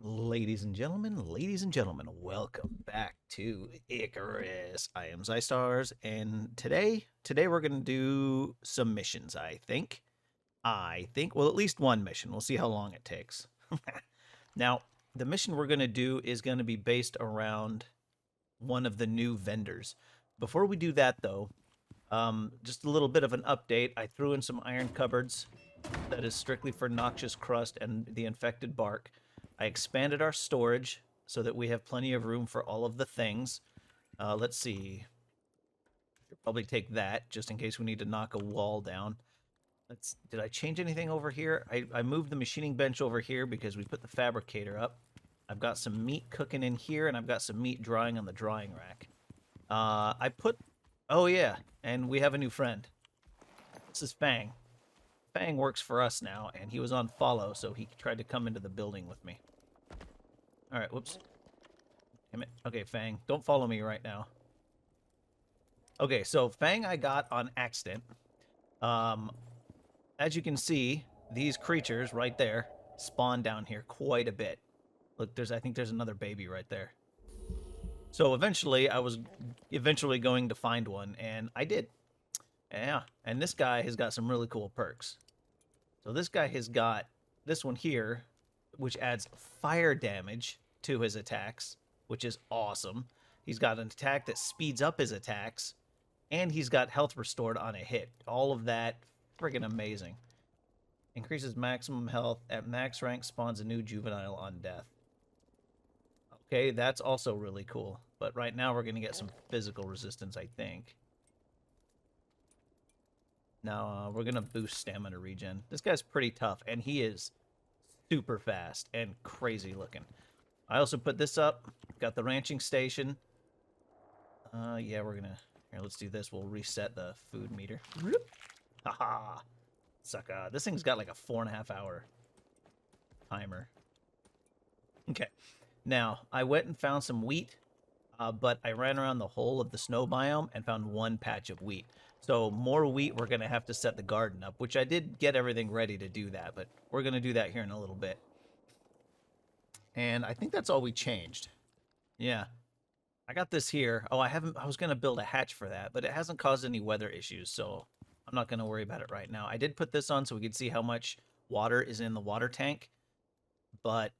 Ladies and gentlemen, welcome back to Icarus. I am Zystars, and today we're gonna do some missions. Well, at least one mission. We'll see how long it takes. Now, the mission we're gonna do is gonna be based around one of the new vendors. Before we do that, though, just a little bit of an update. I threw in some iron cupboards that is strictly for noxious crust and the infected bark. I expanded our storage so that we have plenty of room for all of the things. Let's see. Probably take that just in case we need to knock a wall down. Did I change anything over here? I moved the machining bench over here because we put the fabricator up. I've got some meat cooking in here, and I've got some meat drying on the drying rack. Oh yeah, and we have a new friend. This is Fang. Fang works for us now, and he was on follow, so he tried to come into the building with me. Alright, whoops. Damn it. Okay, Fang, don't follow me right now. Okay, so Fang I got on accident. As you can see, these creatures right there spawn down here quite a bit. Look, I think there's another baby right there. So eventually, I was going to find one, and I did. Yeah, and this guy has got some really cool perks. So this guy has got this one here, which adds fire damage to his attacks, which is awesome. He's got an attack that speeds up his attacks, and he's got health restored on a hit. All of that, friggin' amazing. Increases maximum health. At max rank, spawns a new juvenile on death. Okay, that's also really cool. But right now we're going to get some physical resistance, I think. Now, we're going to boost stamina regen. This guy's pretty tough, and he is super fast and crazy looking. I also put this up. Got the ranching station. Yeah, we're going to... Here, let's do this. We'll reset the food meter. Haha. Sucka. This thing's got like a 4.5 hour timer. Okay. Now, I went and found some wheat, but I ran around the whole of the snow biome and found one patch of wheat. So more wheat, we're going to have to set the garden up, which I did get everything ready to do that, but we're going to do that here in a little bit. And I think that's all we changed. Yeah. I got this here. Oh, I was going to build a hatch for that, but it hasn't caused any weather issues, so I'm not going to worry about it right now. I did put this on so we could see how much water is in the water tank, but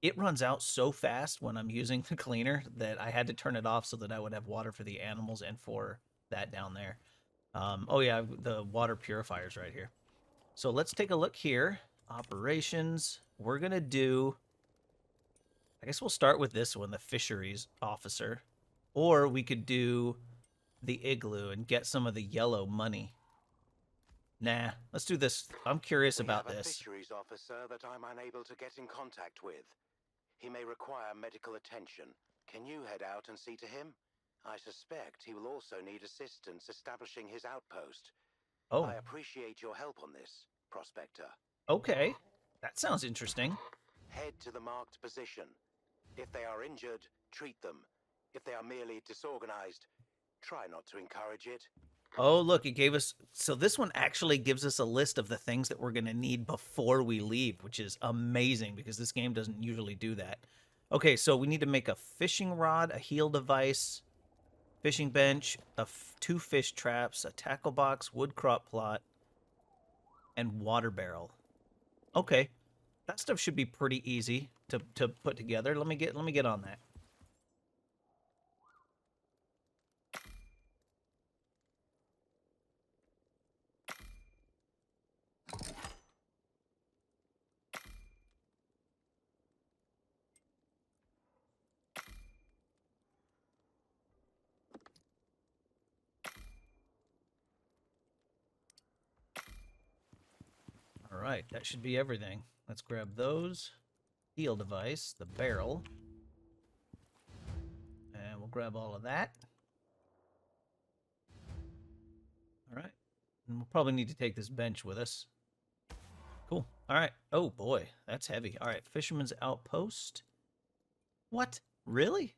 it runs out so fast when I'm using the cleaner that I had to turn it off so that I would have water for the animals and for that down there. Oh yeah, the water purifier's right here. So let's take a look here. Operations. We're going to do... I guess we'll start with this one, the Fisheries officer. Or we could do the igloo and get some of the yellow money. Nah, let's do this. I'm curious about this. We have a fisheries officer that I'm unable to get in contact with. He may require medical attention. Can you head out and see to him? I suspect he will also need assistance establishing his outpost. Oh. I appreciate your help on this, Prospector. Okay, that sounds interesting. Head to the marked position. If they are injured, treat them. If they are merely disorganized, try not to encourage it. Oh, look, it gave us... So this one actually gives us a list of the things that we're going to need before we leave, which is amazing because this game doesn't usually do that. Okay, so we need to make a fishing rod, a heal device, fishing bench, 2 fish traps, a tackle box, wood crop plot, and water barrel. Okay, that stuff should be pretty easy to put together. Let me get on that. All right, that should be everything. Let's grab those. Heal device, the barrel. And we'll grab all of that. All right. And we'll probably need to take this bench with us. Cool. All right. Oh, boy. That's heavy. All right. Fisherman's Outpost. What? Really?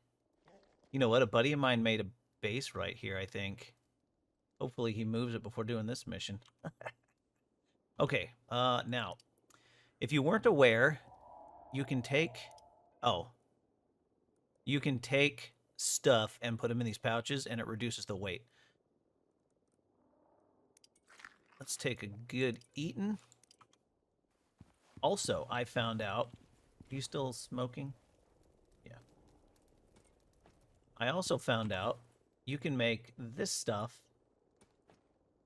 You know what? A buddy of mine made a base right here, I think. Hopefully he moves it before doing this mission. Okay. Now, if you weren't aware, you can take Oh. You can take stuff and put them in these pouches, and it reduces the weight. Let's take a good eating. Also, I found out... Are you still smoking? Yeah. I also found out you can make this stuff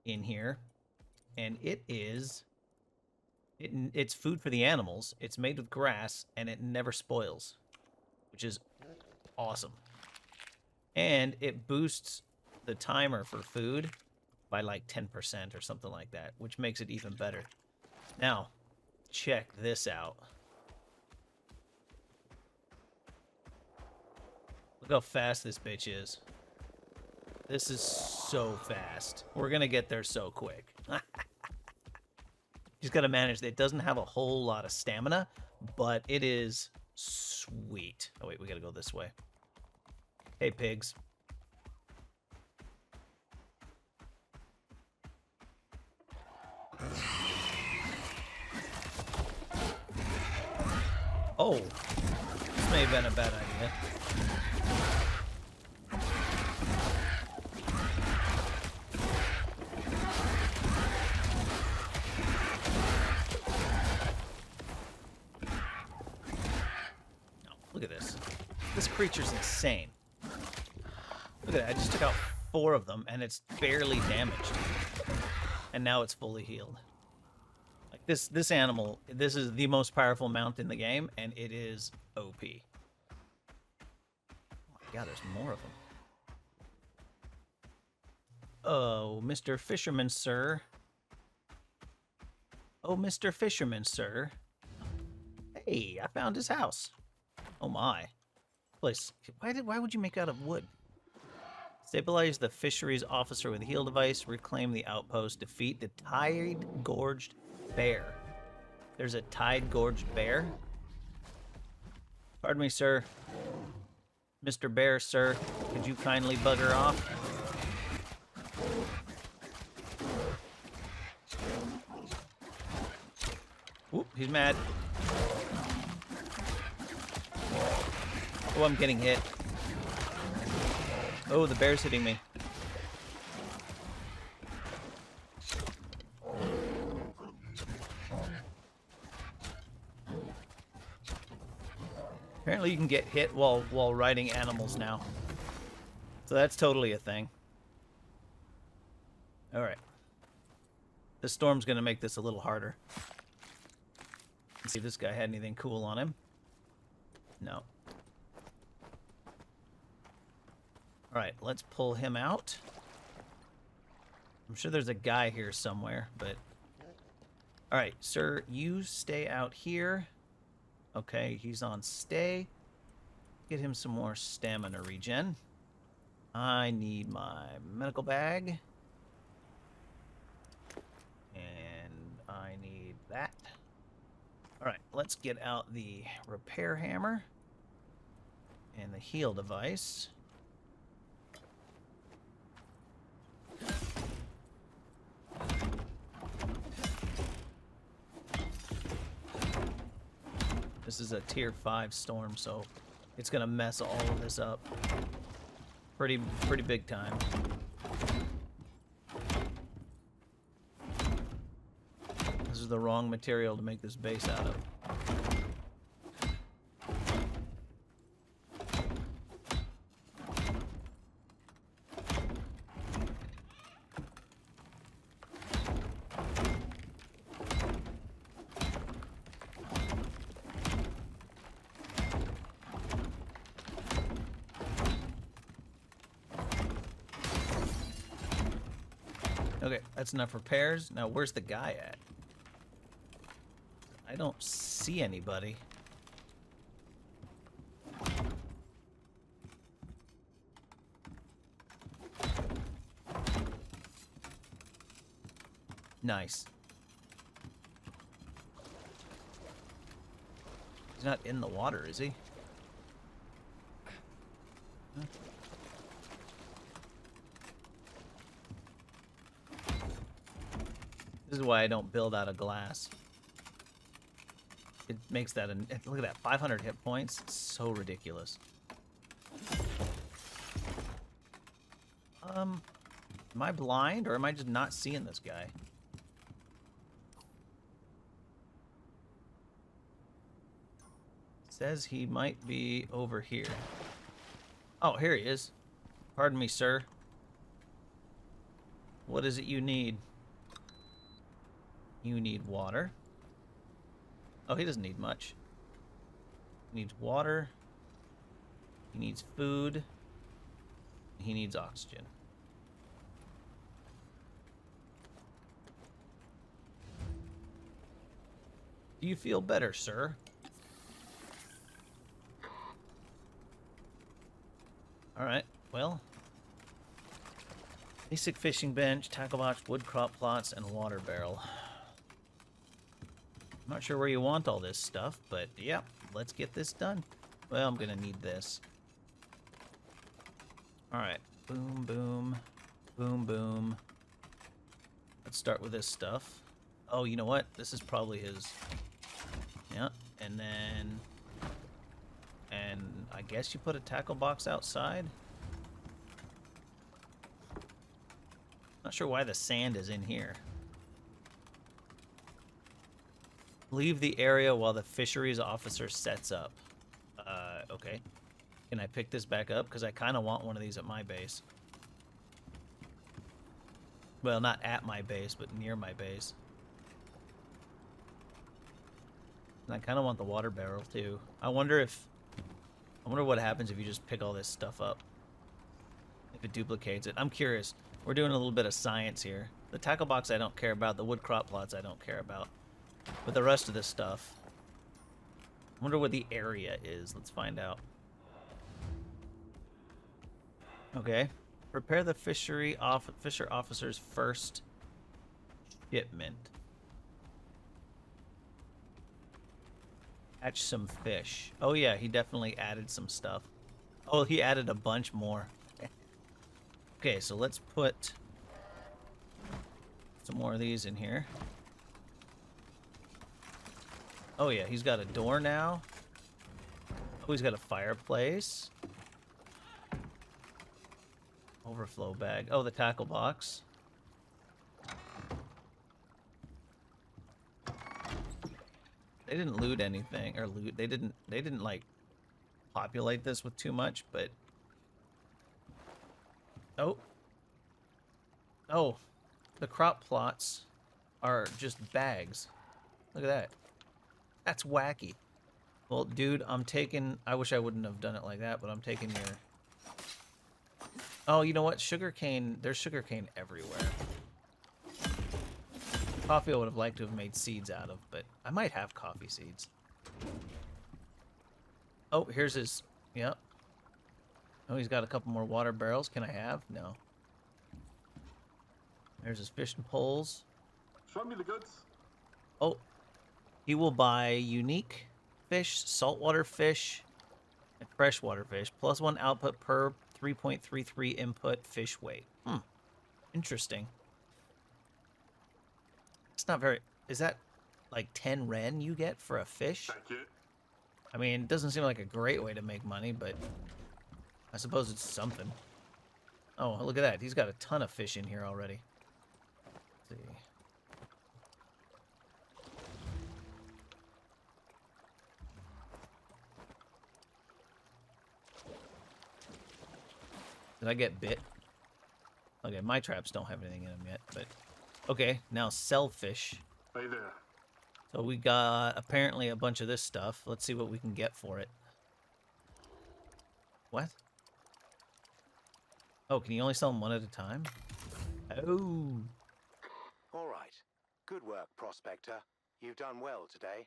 in here, and it is... It's food for the animals. It's made with grass, and it never spoils, which is awesome. And it boosts the timer for food by like 10% or something like that, which makes it even better. Now, check this out. Look how fast this bitch is. This is so fast. We're gonna get there so quick. Just gotta manage that. It doesn't have a whole lot of stamina, but it is sweet. Oh wait, we gotta go this way. Hey, pigs. Oh, this may have been a bad idea. Oh, look at this. This creature's insane. Look at that. I just took out 4 of them, and it's barely damaged. And now it's fully healed. Like this animal, this is the most powerful mount in the game, and it is OP. Oh my god, there's more of them. Oh, Mr. Fisherman, sir. Oh, Mr. Fisherman, sir. Hey, I found his house. Oh my. Place. Why would you make out of wood? Stabilize the fisheries officer with a heal device. Reclaim the outpost. Defeat the tide-gorged bear. There's a tide-gorged bear? Pardon me, sir. Mr. Bear, sir. Could you kindly bugger off? Oop, he's mad. Oh, I'm getting hit. Oh, the bear's hitting me. Apparently you can get hit while riding animals now. So that's totally a thing. Alright. The storm's gonna make this a little harder. Let's see if this guy had anything cool on him. No. Alright, let's pull him out. I'm sure there's a guy here somewhere, but... Alright, sir, you stay out here. Okay, he's on stay. Get him some more stamina regen. I need my medical bag. And I need that. Alright, let's get out the repair hammer. And the heal device. This is a tier 5 storm, so it's gonna mess all of this up. Pretty big time. This is the wrong material to make this base out of. Okay, that's enough repairs. Now, where's the guy at? I don't see anybody. Nice. He's not in the water, is he? Huh? This is why I don't build out of glass. it makes that look at that, 500 hit points. It's so ridiculous. Am I blind or am I just not seeing this guy? Says he might be over here. Oh, here he is. Pardon me, sir. What is it you need? You need water. Oh, he doesn't need much. He needs water. He needs food. He needs oxygen. Do you feel better, sir? Alright, well. Basic fishing bench, tackle box, wood crop plots, and water barrel. I'm not sure where you want all this stuff, but yeah, let's get this done. Well, I'm gonna need this. Alright, boom, boom, boom, boom. Let's start with this stuff. Oh, you know what? This is probably his. Yeah, and then... And I guess you put a tackle box outside? Not sure why the sand is in here. Leave the area while the fisheries officer sets up. Okay. Can I pick this back up? Because I kind of want one of these at my base. Well, not at my base, but near my base. And I kind of want the water barrel, too. I wonder what happens if you just pick all this stuff up. If it duplicates it. I'm curious. We're doing a little bit of science here. The tackle box I don't care about. The wood crop plots I don't care about. But the rest of this stuff... I wonder what the area is. Let's find out. Okay. Prepare the fisher officer's first shipment. Catch some fish. Oh yeah, he definitely added some stuff. Oh, he added a bunch more. Okay, so let's put some more of these in here. Oh yeah, he's got a door now. Oh, he's got a fireplace. Overflow bag. Oh, the tackle box. They didn't loot anything, or loot. They didn't like populate this with too much, but oh, the crop plots are just bags. Look at that. That's wacky. Well, dude, I'm taking... I wish I wouldn't have done it like that, but I'm taking your... Oh, you know what? Sugarcane... There's sugarcane everywhere. Coffee I would have liked to have made seeds out of, but I might have coffee seeds. Oh, here's his... Yep. Oh, he's got a couple more water barrels. Can I have? No. There's his fishing poles. Show me the goods. Oh. He will buy unique fish, saltwater fish, and freshwater fish, +1 output per 3.33 input fish weight. Interesting. It's not very... Is that like 10 ren you get for a fish? Thank you. I mean, it doesn't seem like a great way to make money, but I suppose it's something. Oh, look at that. He's got a ton of fish in here already. Let's see. Did I get bit? Okay, my traps don't have anything in them yet, but... Okay, now sell fish. Hey there. So we got apparently a bunch of this stuff. Let's see what we can get for it. What? Oh, can you only sell them one at a time? Oh. All right. Good work, Prospector. You've done well today.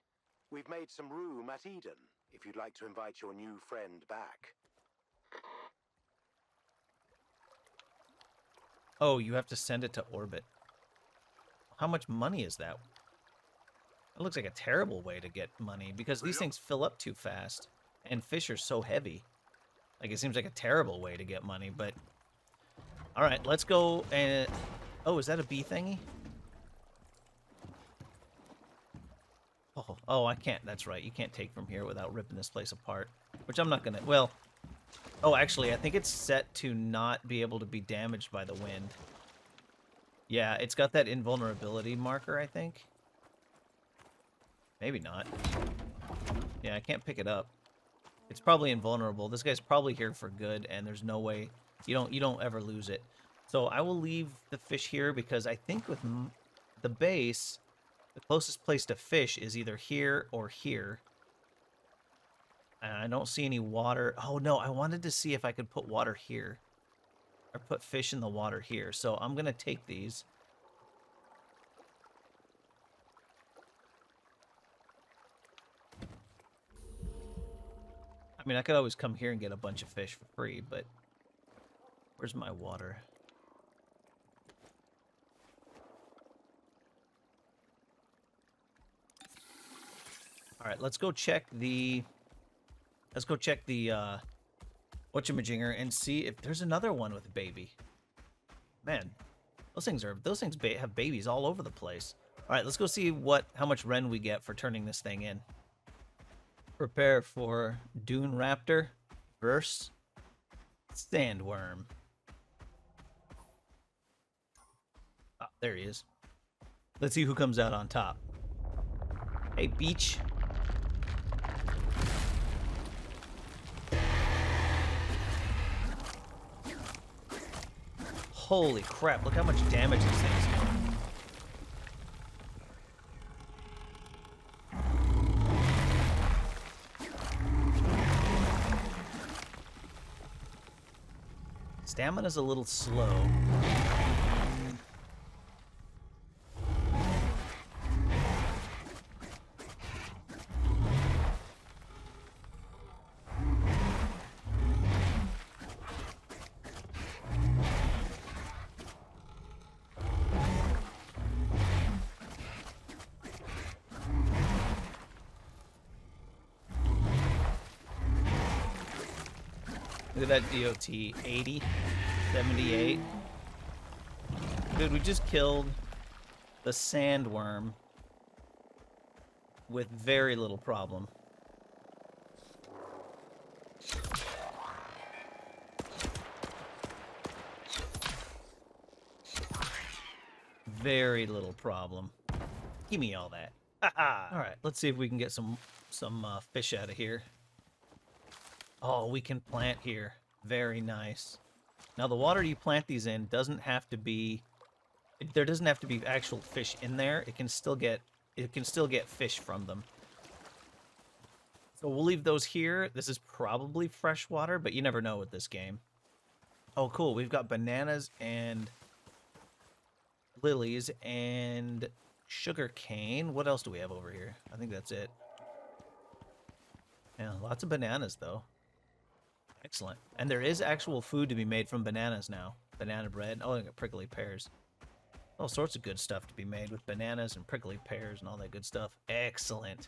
We've made some room at Eden, if you'd like to invite your new friend back. Oh, you have to send it to orbit. How much money is that? It looks like a terrible way to get money because these things fill up too fast. And fish are so heavy. Like, it seems like a terrible way to get money, but... Alright, let's go and... Oh, is that a bee thingy? Oh, I can't. That's right. You can't take from here without ripping this place apart. Which I'm not gonna... Well... Oh, actually, I think it's set to not be able to be damaged by the wind. Yeah, it's got that invulnerability marker, I think. Maybe not. Yeah, I can't pick it up. It's probably invulnerable. This guy's probably here for good, and there's no way... You don't ever lose it. So I will leave the fish here because I think with the base... The closest place to fish is either here or here. And I don't see any water. Oh, no, I wanted to see if I could put water here. Or put fish in the water here. So I'm going to take these. I mean, I could always come here and get a bunch of fish for free, but... Where's my water? All right, let's go check the whatchamajigger and see if there's another one with a baby. Man, those things have babies all over the place. All right, let's go see how much Ren we get for turning this thing in. Prepare for Dune Raptor versus Sandworm. Ah, there he is. Let's see who comes out on top. Hey, Beach. Holy crap, look how much damage this thing's doing. Stamina's a little slow. Look at that DOT, 80, 78. Dude, we just killed the Sandworm with very little problem. Very little problem. Give me all that. All right, let's see if we can get some fish out of here. Oh, we can plant here. Very nice. Now, the water you plant these in doesn't have to be... There doesn't have to be actual fish in there. It can still get fish from them. So we'll leave those here. This is probably fresh water, but you never know with this game. Oh, cool. We've got bananas and lilies and sugar cane. What else do we have over here? I think that's it. Yeah, lots of bananas, though. Excellent. And there is actual food to be made from bananas now. Banana bread. Oh, I got prickly pears. All sorts of good stuff to be made with bananas and prickly pears and all that good stuff. Excellent.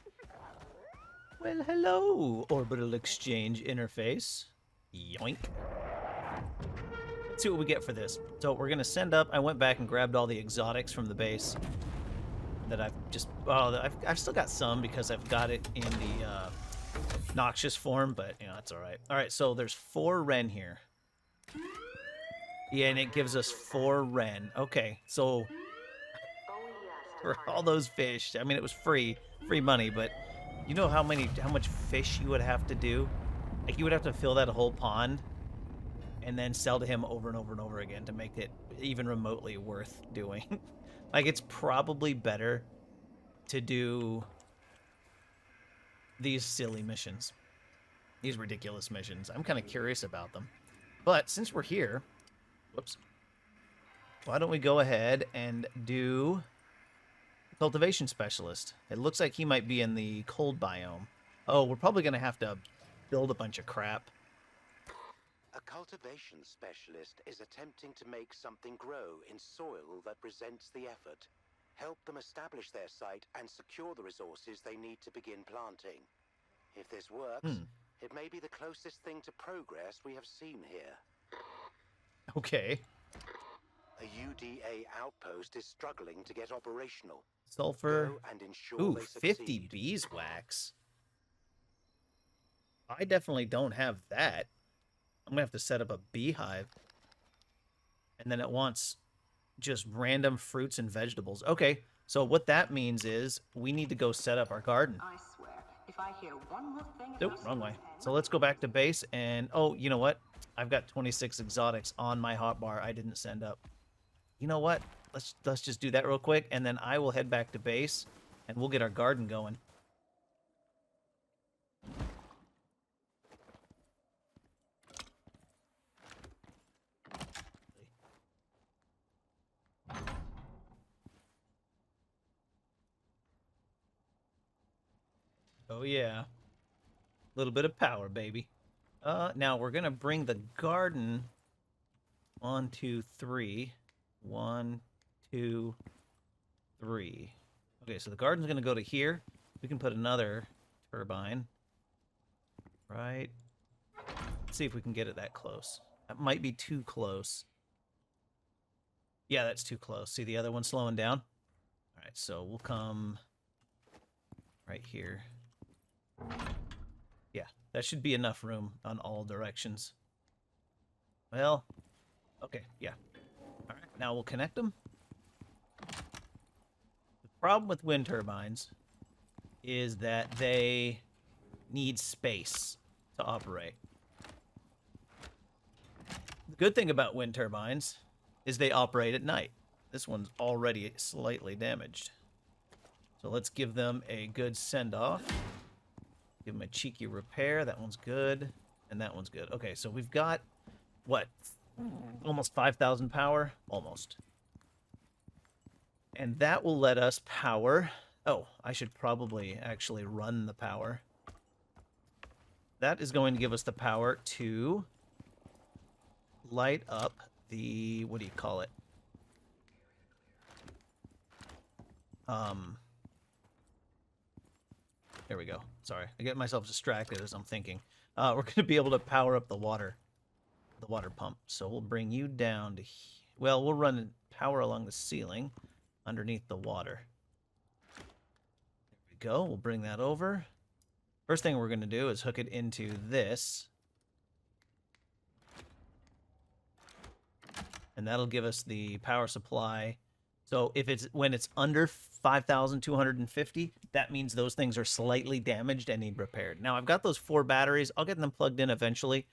Well, hello, orbital exchange interface. Yoink. Let's see what we get for this. So we're going to send up... I went back and grabbed all the exotics from the base that I've just... Oh, I've still got some because I've got it in the... noxious form, but you know, that's all right. All right, so there's 4 Ren here. Yeah, and it gives us 4 Ren. Okay, so for all those fish, I mean, it was free money, but you know how much fish you would have to do? Like, you would have to fill that whole pond and then sell to him over and over and over again to make it even remotely worth doing. Like, it's probably better to do these silly missions. These ridiculous missions. I'm kind of curious about them. But since we're here, whoops, why don't we go ahead and do cultivation specialist? It looks like he might be in the cold biome. Oh, we're probably going to have to build a bunch of crap. A cultivation specialist is attempting to make something grow in soil that presents the effort. Help them establish their site and secure the resources they need to begin planting. If this works, it may be the closest thing to progress we have seen here. Okay. A UDA outpost is struggling to get operational. Sulfur. Go and ensure Ooh, they 50 succeed. beeswax. I definitely don't have that. I'm gonna have to set up a beehive. And then it wants just random fruits and vegetables. Okay, so what that means is we need to go set up our garden. I swear, if I hear one more thing Nope, about wrong way. Sandworm, So let's go back to base and... Oh, you know what? I've got 26 exotics on my hotbar I didn't send up. You know what? Let's just do that real quick, and then I will head back to base, and we'll get our garden going. Oh, yeah. A little bit of power, baby. Now we're going to bring the garden... 1, 2, 3. 1, 2, 3. Okay, so the garden's going to go to here. We can put another turbine. Right. Let's see if we can get it that close. That might be too close. Yeah, that's too close. See the other one slowing down? All right, so we'll come right here. Yeah, that should be enough room on all directions. Well, okay, yeah. All right, now we'll connect them. The problem with wind turbines is that they need space to operate. The good thing about wind turbines is they operate at night. This one's already slightly damaged. So let's give them a good send-off. Give them a cheeky repair. That one's good. And that one's good. Okay, so we've got, what, almost 5,000 power? Almost. And that will let us power... Oh, I should probably actually run the power. That is going to give us the power to light up the... What do you call it? There we go. Sorry, I get myself distracted as I'm thinking. We're going to be able to power up the water pump. So we'll bring you down to... Well, we'll run power along the ceiling underneath the water. There we go. We'll bring that over. First thing we're going to do is hook it into this. And that'll give us the power supply. So if it's when it's under 5,250, that means those things are slightly damaged and need repaired. Now, I've got those 4 batteries. I'll get them plugged in eventually.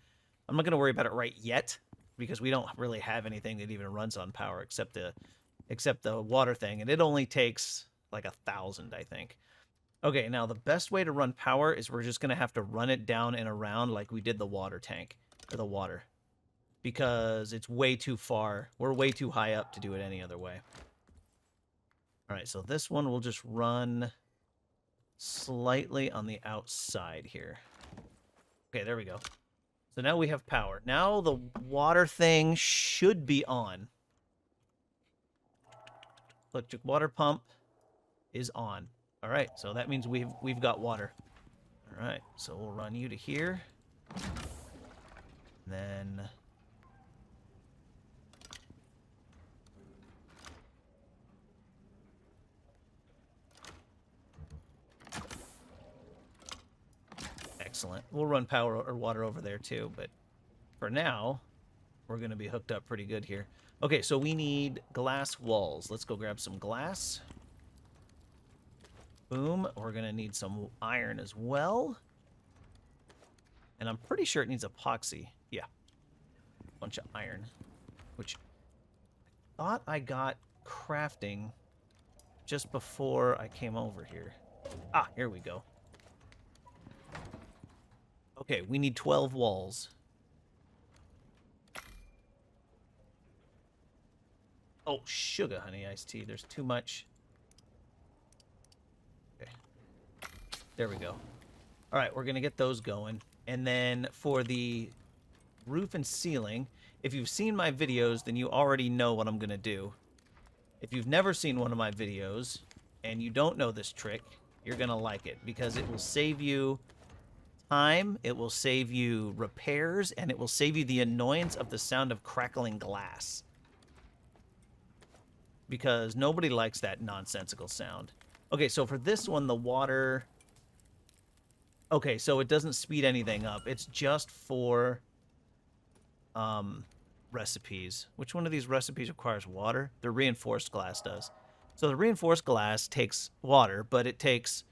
I'm not going to worry about it right yet because we don't really have anything that even runs on power except the water thing. And it only takes like 1,000, I think. Okay, now the best way to run power is we're just going to have to run it down and around like we did the water tank, or the water. Because it's way too far. We're way too high up to do it any other way. Alright, so this one will just run slightly on the outside here. Okay, there we go. So now we have power. Now the water thing should be on. Electric water pump is on. All right, so that means we've got water. All right, so we'll run you to here. Then excellent. We'll run power or water over there too, but for now, we're going to be hooked up pretty good here. Okay, so we need glass walls. Let's go grab some glass. Boom. We're going to need some iron as well. And I'm pretty sure it needs epoxy. Yeah. Bunch of iron. Which I thought I got crafting just before I came over here. Ah, here we go. Okay, we need 12 walls. Oh, sugar honey iced tea. There's too much. Okay. There we go. All right, we're going to get those going. And then for the roof and ceiling, if you've seen my videos, then you already know what I'm going to do. If you've never seen one of my videos and you don't know this trick, you're going to like it because it will save you time, it will save you repairs, and it will save you the annoyance of the sound of crackling glass. because nobody likes that nonsensical sound. Okay, so for this one, the water... Okay, so it doesn't speed anything up. It's just for recipes. Which one of these recipes requires water? The reinforced glass does. So the reinforced glass takes water, but it takes...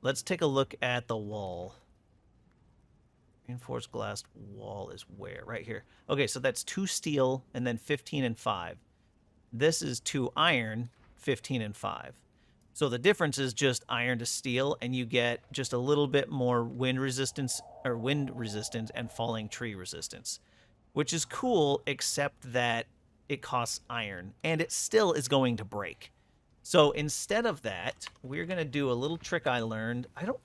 Let's take a look at the wall. Reinforced glass wall is where? Right here. Okay, so that's 2 steel and then 15 and 5. This is 2 iron, 15 and 5. So the difference is just iron to steel, and you get just a little bit more wind resistance and falling tree resistance, which is cool, except that it costs iron, and it still is going to break. So instead of that, we're going to do a little trick I learned. I don't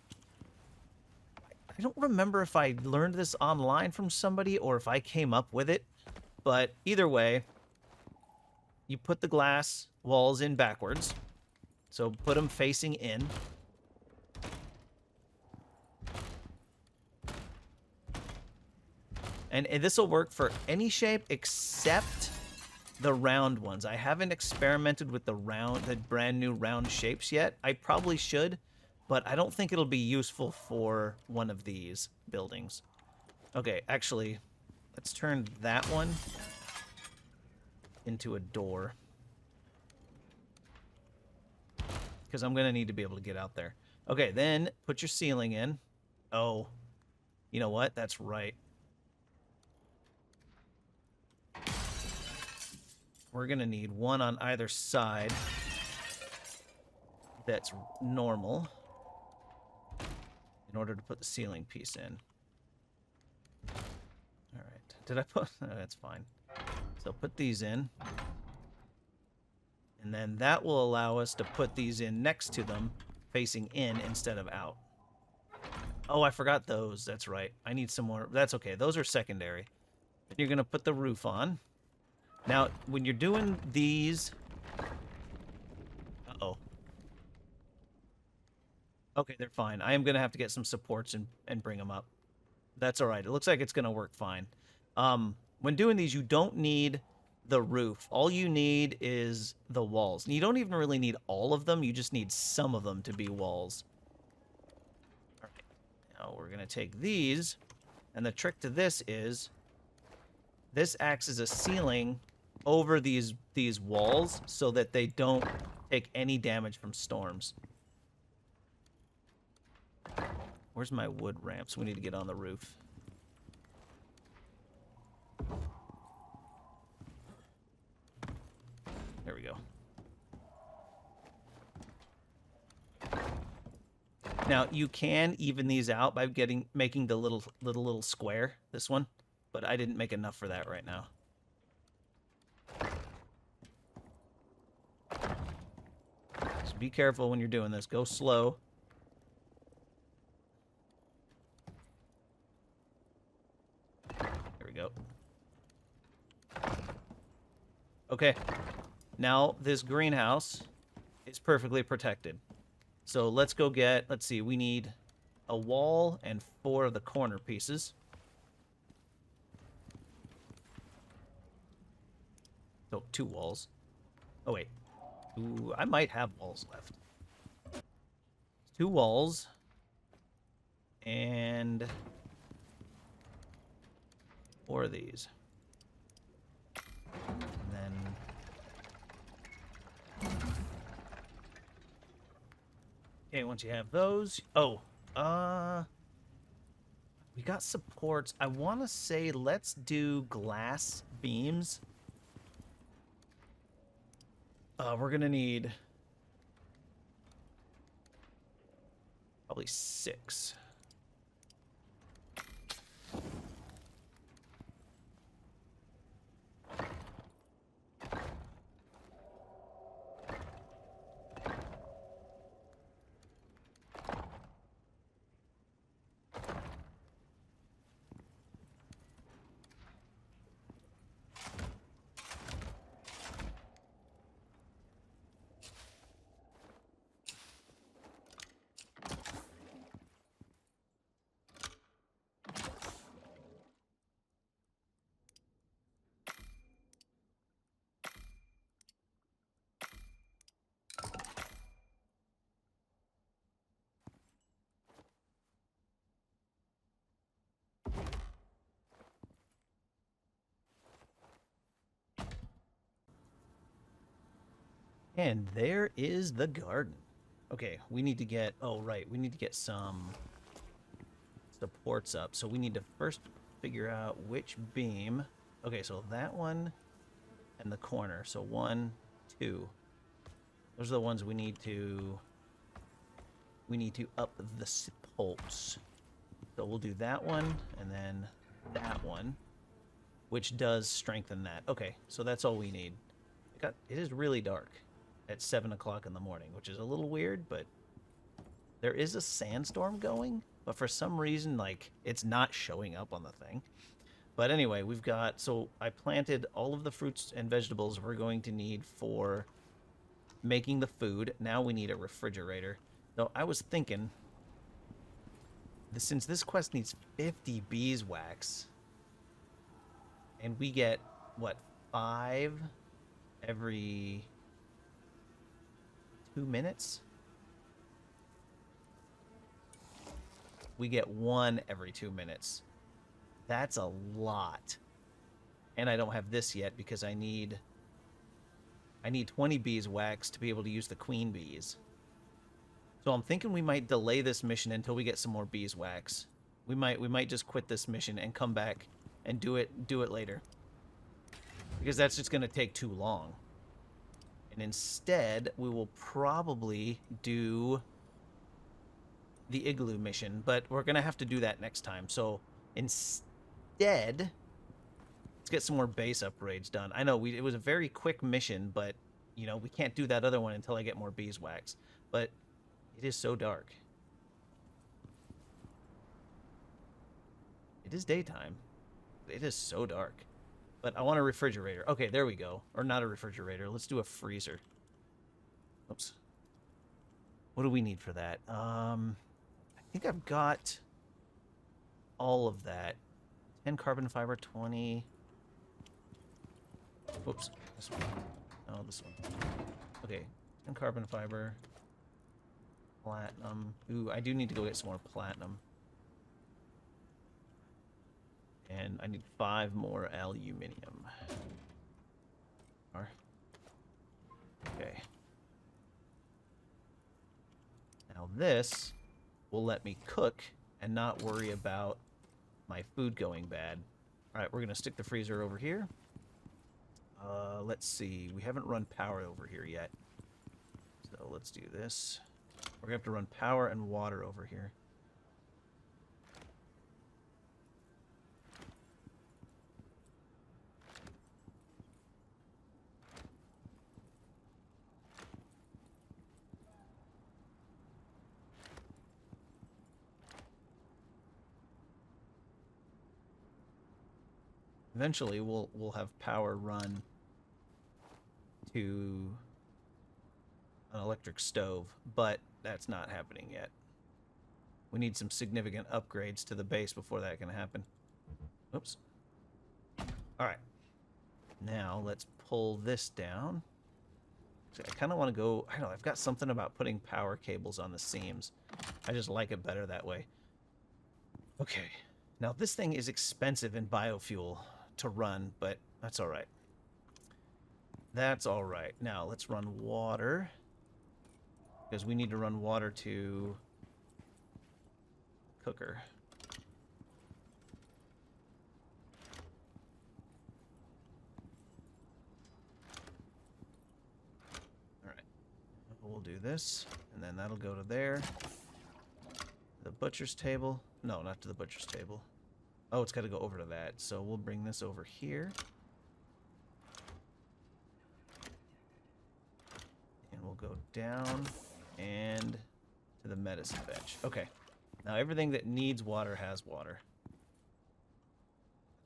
remember if I learned this online from somebody or if I came up with it, but either way, you put the glass walls in backwards. So put them facing in. And this will work for any shape except the round ones. I haven't experimented with the brand new round shapes yet. I probably should, but I don't think it'll be useful for one of these buildings. Okay, actually, let's turn that one into a door, because I'm going to need to be able to get out there. Okay, then put your ceiling in. Oh, you know what? That's right. We're going to need one on either side that's normal in order to put the ceiling piece in. All right. Did I put... Oh, that's fine. So put these in. And then that will allow us to put these in next to them, facing in instead of out. Oh, I forgot those. That's right. I need some more. That's okay. Those are secondary. Then you're going to put the roof on. Now, when you're doing these... Uh-oh. Okay, they're fine. I am going to have to get some supports and bring them up. That's all right. It looks like it's going to work fine. When doing these, you don't need the roof. All you need is the walls. And you don't even really need all of them. You just need some of them to be walls. All right. Now we're going to take these. And the trick to this is this acts as a ceiling over these walls so that they don't take any damage from storms. Where's my wood ramps? We need to get on the roof. There we go. Now you can even these out by making the little square, this one, but I didn't make enough for that right now. So be careful when you're doing this. Go slow. There we go. Okay. Now this greenhouse is perfectly protected. So let's go get, let's see, we need a wall and 4 of the corner pieces. So 2 walls. Oh wait. Ooh, I might have walls left. 2 walls. And 4 of these. And then... Okay, once you have those... Oh, we got supports. I want to say let's do glass beams. We're going to need... probably 6. And there is the garden. Okay, we need to get... Oh, right. We need to get some supports up. So we need to first figure out which beam... Okay, so that one and the corner. So 1, 2. Those are the ones we need to... We need to up the supports. So we'll do that one and then that one, which does strengthen that. Okay, so that's all we need. It is really dark at 7 o'clock in the morning, which is a little weird, but there is a sandstorm going, but for some reason, like, it's not showing up on the thing. But anyway, we've got... So I planted all of the fruits and vegetables we're going to need for making the food. Now we need a refrigerator. So I was thinking, since this quest needs 50 beeswax, and we get, what, 5 every 2 minutes? We get 1 every 2 minutes. That's a lot. And I don't have this yet because I need 20 beeswax to be able to use the queen bees. So I'm thinking we might delay this mission until we get some more beeswax. We might just quit this mission and come back and do it later. Because that's just going to take too long. And instead, we will probably do the igloo mission, but we're going to have to do that next time. So instead, let's get some more base upgrades done. I know it was a very quick mission, but you know, we can't do that other one until I get more beeswax. But it is so dark. It is daytime. It is so dark. But I want a refrigerator. Okay, there we go. Or not a refrigerator. Let's do a freezer. Oops. What do we need for that? I think I've got all of that. 10 carbon fiber, 20... Whoops. This one. Oh, this one. Okay. 10 carbon fiber. Platinum. Ooh, I do need to go get some more platinum. And I need 5 more aluminium. Okay. Now this will let me cook and not worry about my food going bad. Alright, we're going to stick the freezer over here. Let's see. We haven't run power over here yet. So let's do this. We're going to have to run power and water over here. Eventually, we'll have power run to an electric stove, but that's not happening yet. We need some significant upgrades to the base before that can happen. Oops. Alright. Now, let's pull this down. So I kind of want to go... I don't know, I've got something about putting power cables on the seams. I just like it better that way. Okay. Now, this thing is expensive in biofuel to run, but that's alright. That's alright. Now, let's run water. Because we need to run water to cooker. Alright. We'll do this, and then that'll go to there. The butcher's table. No, not to the butcher's table. Oh, it's got to go over to that. So we'll bring this over here. And we'll go down and to the medicine bench. Okay. Now everything that needs water has water.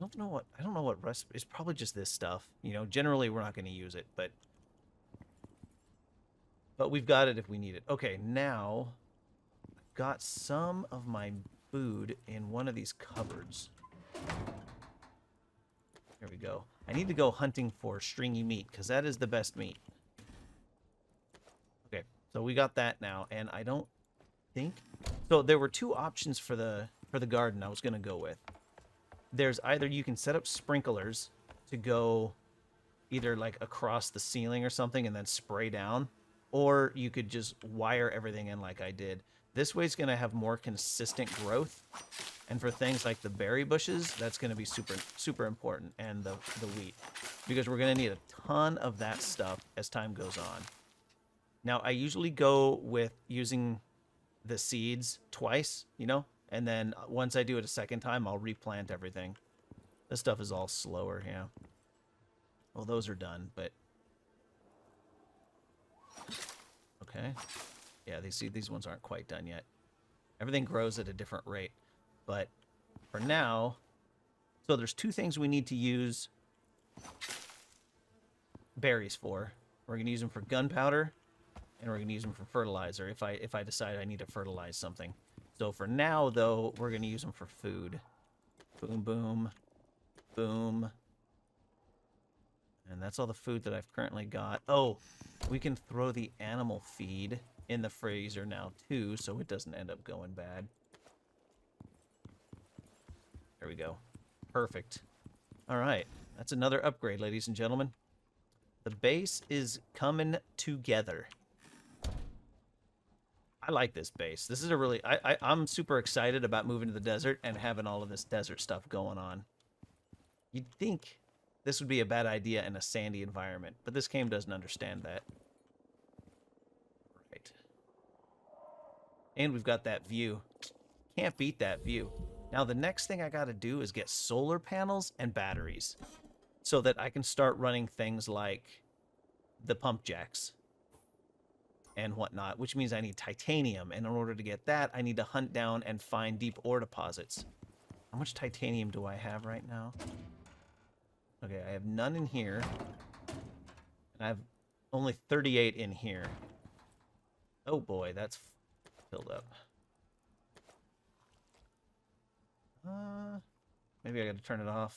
I don't know what recipe. It's probably just this stuff. You know, generally we're not going to use it, but we've got it if we need it. Okay, now I've got some of my food in one of these cupboards. There we go. I need to go hunting for stringy meat because that is the best meat. Okay, so we got that now, and I don't think so. There were 2 options for the garden I was going to go with. There's either you can set up sprinklers to go either like across the ceiling or something and then spray down, or you could just wire everything in like I did. This way it's going to have more consistent growth, and for things like the berry bushes, that's going to be super important, and the wheat, because we're going to need a ton of that stuff as time goes on. Now, I usually go with using the seeds twice, you know, and then once I do it a second time, I'll replant everything. This stuff is all slower, yeah. Well, those are done, but... Okay. Yeah, these ones aren't quite done yet. Everything grows at a different rate. But for now... So there's two things we need to use berries for. We're going to use them for gunpowder, and we're going to use them for fertilizer if I decide I need to fertilize something. So for now, though, we're going to use them for food. Boom, boom, boom. And that's all the food that I've currently got. Oh, we can throw the animal feed in the freezer now, too, so it doesn't end up going bad. There we go. Perfect. All right. That's another upgrade, ladies and gentlemen. The base is coming together. I like this base. This is a really... I'm super excited about moving to the desert and having all of this desert stuff going on. You'd think this would be a bad idea in a sandy environment, but this game doesn't understand that. Right. And we've got that view. Can't beat that view. Now, the next thing I got to do is get solar panels and batteries so that I can start running things like the pump jacks and whatnot, which means I need titanium. And in order to get that, I need to hunt down and find deep ore deposits. How much titanium do I have right now? Okay, I have none in here. And I have only 38 in here. Oh boy, that's filled up. Maybe I gotta turn it off.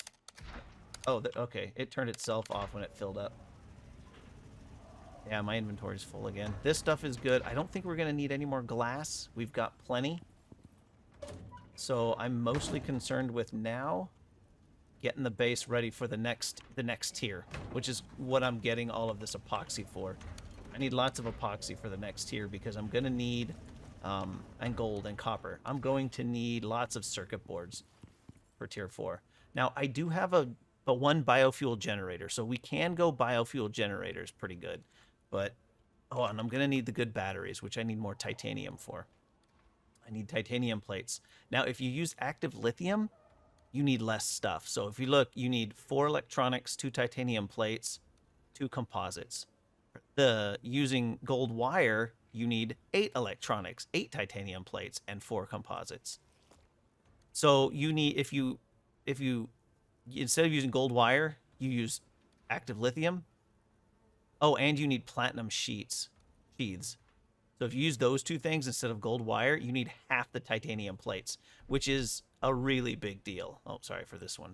Oh, okay, it turned itself off when it filled up. Yeah, my inventory's full again. This stuff is good. I don't think we're going to need any more glass. We've got plenty. So I'm mostly concerned with now getting the base ready for the next tier, which is what I'm getting all of this epoxy for. I need lots of epoxy for the next tier because I'm going to need, and gold and copper. I'm going to need lots of circuit boards for tier 4. Now, I do have a one biofuel generator, so we can go biofuel generators pretty good. But, oh, and I'm going to need the good batteries, which I need more titanium for. I need titanium plates. Now, if you use active lithium, you need less stuff. So if you look, you need 4 electronics, 2 titanium plates, 2 composites. Using gold wire, you need 8 electronics, 8 titanium plates, and 4 composites. So you need, if you instead of using gold wire, you use active lithium. Oh, and you need platinum sheaths. So if you use those 2 things instead of gold wire, you need half the titanium plates, which is a really big deal. Oh, sorry for this one.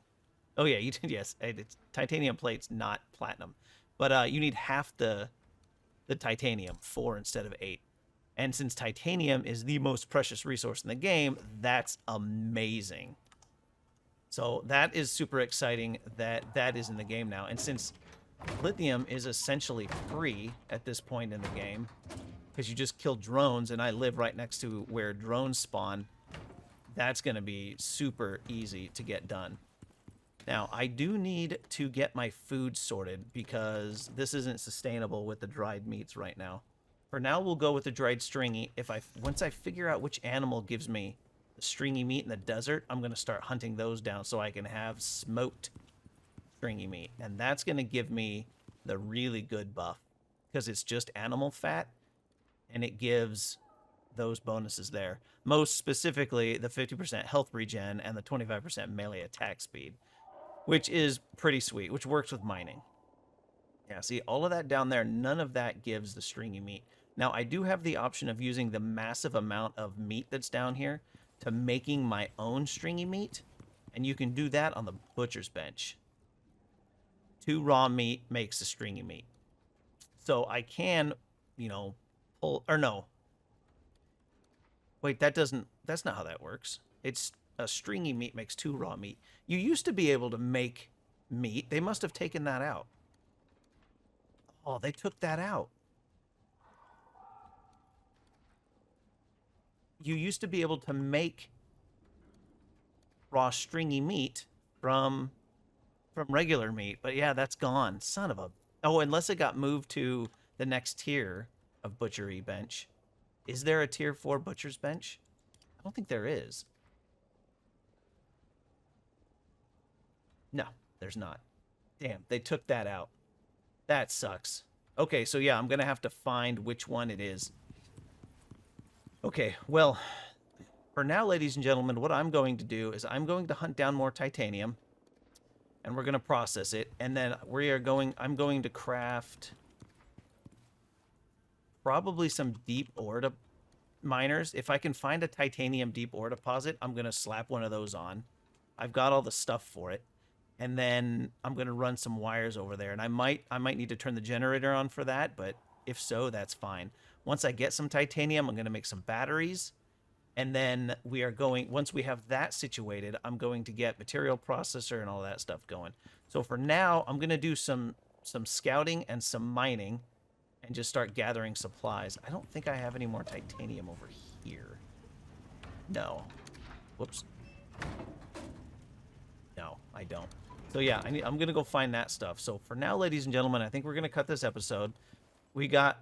Oh yeah, you did. Yes, it's titanium plates, not platinum. But you need half the titanium, 4 instead of 8. And since titanium is the most precious resource in the game, that's amazing. So that is super exciting that is in the game now. And since lithium is essentially free at this point in the game, because you just kill drones, and I live right next to where drones spawn, that's going to be super easy to get done. Now, I do need to get my food sorted because this isn't sustainable with the dried meats right now. For now, we'll go with the dried stringy. Once I figure out which animal gives me the stringy meat in the desert, I'm going to start hunting those down so I can have smoked stringy meat. And that's going to give me the really good buff because it's just animal fat, and it gives those bonuses there. Most specifically, the 50% health regen and the 25% melee attack speed, which is pretty sweet, which works with mining. Yeah, see, all of that down there, none of that gives the stringy meat. Now, I do have the option of using the massive amount of meat that's down here to making my own stringy meat, and you can do that on the butcher's bench. 2 raw meat makes a stringy meat. So I can, you know, pull, or no. Wait, that's not how that works. It's a stringy meat makes 2 raw meat. You used to be able to make meat. They must have taken that out. Oh, they took that out. You used to be able to make raw stringy meat from regular meat, but yeah, that's gone. Son of a... Oh, unless it got moved to the next tier of butchery bench. Is there a tier 4 butcher's bench? I don't think there is. No, there's not. Damn, they took that out. That sucks. Okay, so yeah, I'm gonna have to find which one it is. Okay, well, for now, ladies and gentlemen, what I'm going to do is I'm going to hunt down more titanium, and we're going to process it, and then I'm going to craft probably some deep ore miners. If I can find a titanium deep ore deposit, I'm going to slap one of those on. I've got all the stuff for it, and then I'm going to run some wires over there, and I might need to turn the generator on for that, but if so, that's fine. Once I get some titanium, I'm going to make some batteries. And then once we have that situated, I'm going to get material processor and all that stuff going. So for now, I'm going to do some scouting and some mining and just start gathering supplies. I don't think I have any more titanium over here. No. Whoops. No, I don't. So yeah, I'm going to go find that stuff. So for now, ladies and gentlemen, I think we're going to cut this episode. We got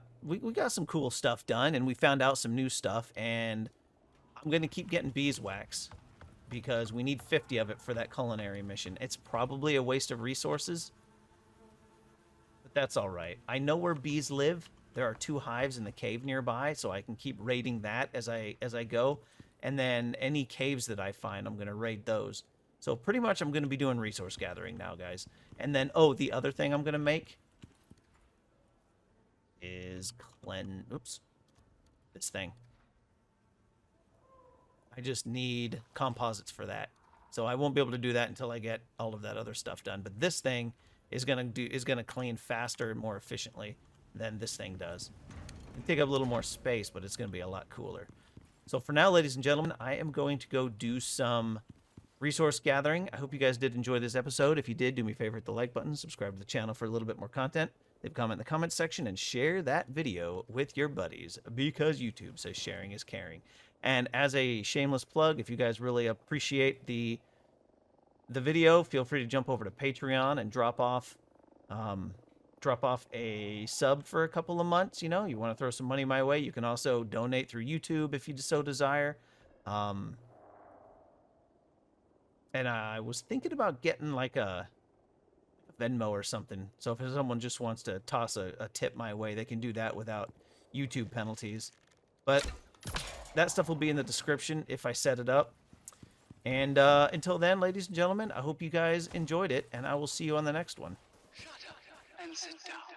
some cool stuff done, and we found out some new stuff, and I'm going to keep getting beeswax because we need 50 of it for that culinary mission. It's probably a waste of resources, but that's all right. I know where bees live. There are 2 hives in the cave nearby, so I can keep raiding that as I go. And then any caves that I find, I'm going to raid those. So pretty much I'm going to be doing resource gathering now, guys. And then, oh, the other thing I'm going to make is this thing. I just need composites for that. So I won't be able to do that until I get all of that other stuff done. But this thing is gonna clean faster and more efficiently than this thing does. It'll take up a little more space, but it's gonna be a lot cooler. So for now, ladies and gentlemen, I am going to go do some resource gathering. I hope you guys did enjoy this episode. If you did, do me a favor, hit the like button, subscribe to the channel for a little bit more content. Leave a comment in the comment section and share that video with your buddies because YouTube says sharing is caring. And as a shameless plug, if you guys really appreciate the video, feel free to jump over to Patreon and drop off a sub for a couple of months. You know, you want to throw some money my way, you can also donate through YouTube if you so desire. And I was thinking about getting like a Venmo or something. So if someone just wants to toss a tip my way, they can do that without YouTube penalties. But that stuff will be in the description if I set it up. And until then, ladies and gentlemen, I hope you guys enjoyed it, and I will see you on the next one. Shut up and sit down.